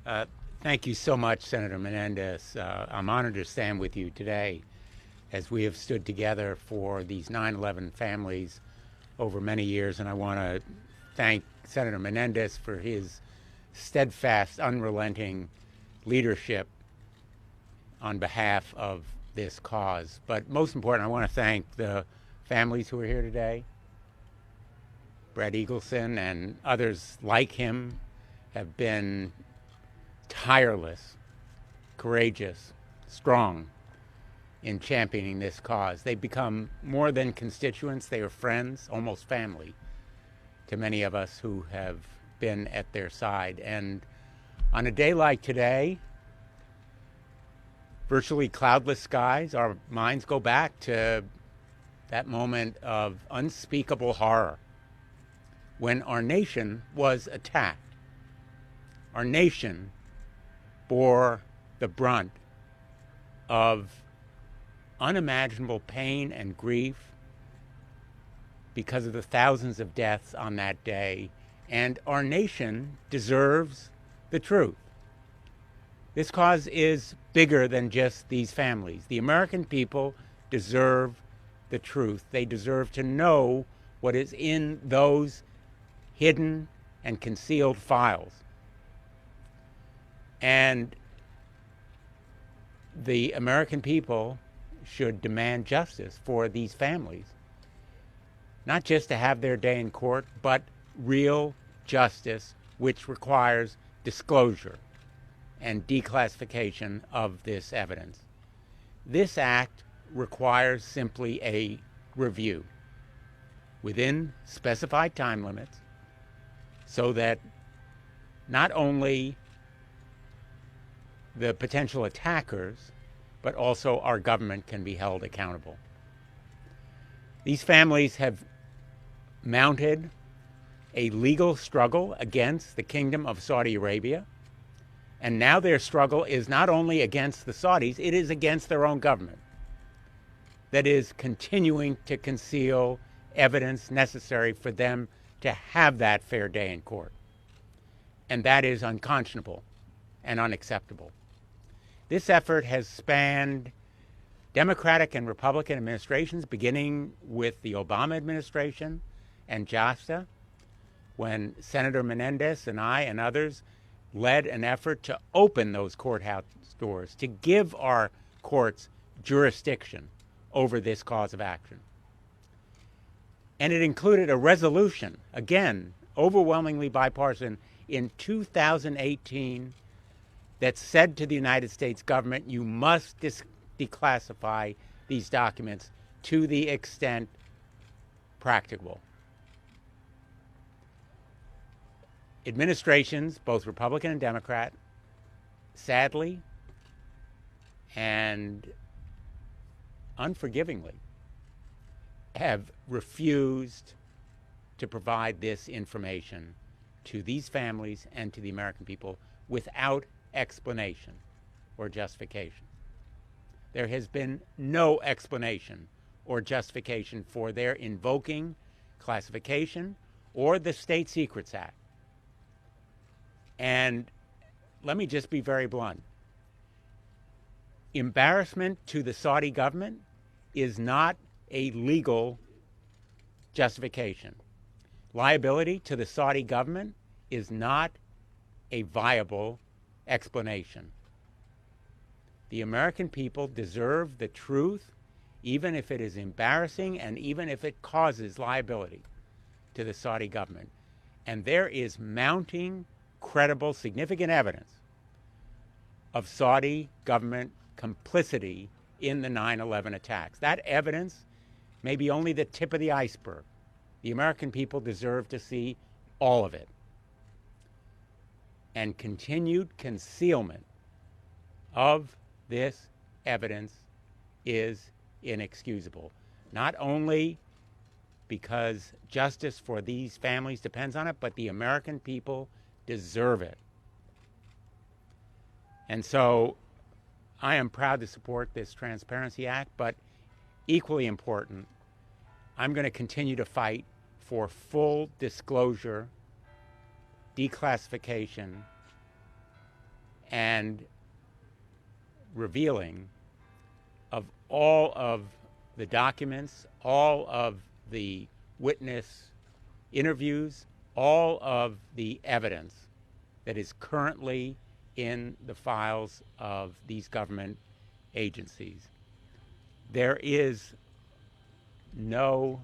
Uh, Thank you so much, Senator Menendez. I'm honored to stand with you today as we have stood together for these 9/11 families over many years. And I want to thank Senator Menendez for his steadfast, unrelenting leadership on behalf of this cause. But most important, I want to thank the families who are here today. Brett Eagleson and others like him have been tireless, courageous, strong in championing this cause. They've become more than constituents, they are friends, almost family, to many of us who have been at their side. And on a day like today, virtually cloudless skies, our minds go back to that moment of unspeakable horror when our nation was attacked. Our nation bore the brunt of unimaginable pain and grief because of the thousands of deaths on that day, and our nation deserves the truth. This cause is bigger than just these families. The American people deserve the truth. They deserve to know what is in those hidden and concealed files. And the American people should demand justice for these families, not just to have their day in court, but real justice, which requires disclosure and declassification of this evidence. This act requires simply a review within specified time limits so that not only the potential attackers, but also our government can be held accountable. These families have mounted a legal struggle against the Kingdom of Saudi Arabia, and now their struggle is not only against the Saudis, it is against their own government that is continuing to conceal evidence necessary for them to have that fair day in court. And that is unconscionable and unacceptable. This effort has spanned Democratic and Republican administrations, beginning with the Obama administration and JASTA, when Senator Menendez and I and others led an effort to open those courthouse doors, to give our courts jurisdiction over this cause of action. And it included a resolution, again, overwhelmingly bipartisan, in 2018 that said to the United States government, you must declassify these documents to the extent practicable. Administrations, both Republican and Democrat, sadly and unforgivingly, have refused to provide this information to these families and to the American people without explanation or justification. There has been no explanation or justification for their invoking classification or the State Secrets Act. And let me just be very blunt. Embarrassment to the Saudi government is not a legal justification. Liability to the Saudi government is not a viable explanation. The American people deserve the truth, even if it is embarrassing and even if it causes liability to the Saudi government. And there is mounting, credible, significant evidence of Saudi government complicity in the 9/11 attacks. That evidence may be only the tip of the iceberg. The American people deserve to see all of it. And continued concealment of this evidence is inexcusable. Not only because justice for these families depends on it, but the American people deserve it. And so I am proud to support this Transparency Act, but equally important, I'm going to continue to fight for full disclosure, declassification, and revealing of all of the documents, all of the witness interviews, all of the evidence that is currently in the files of these government agencies. There is no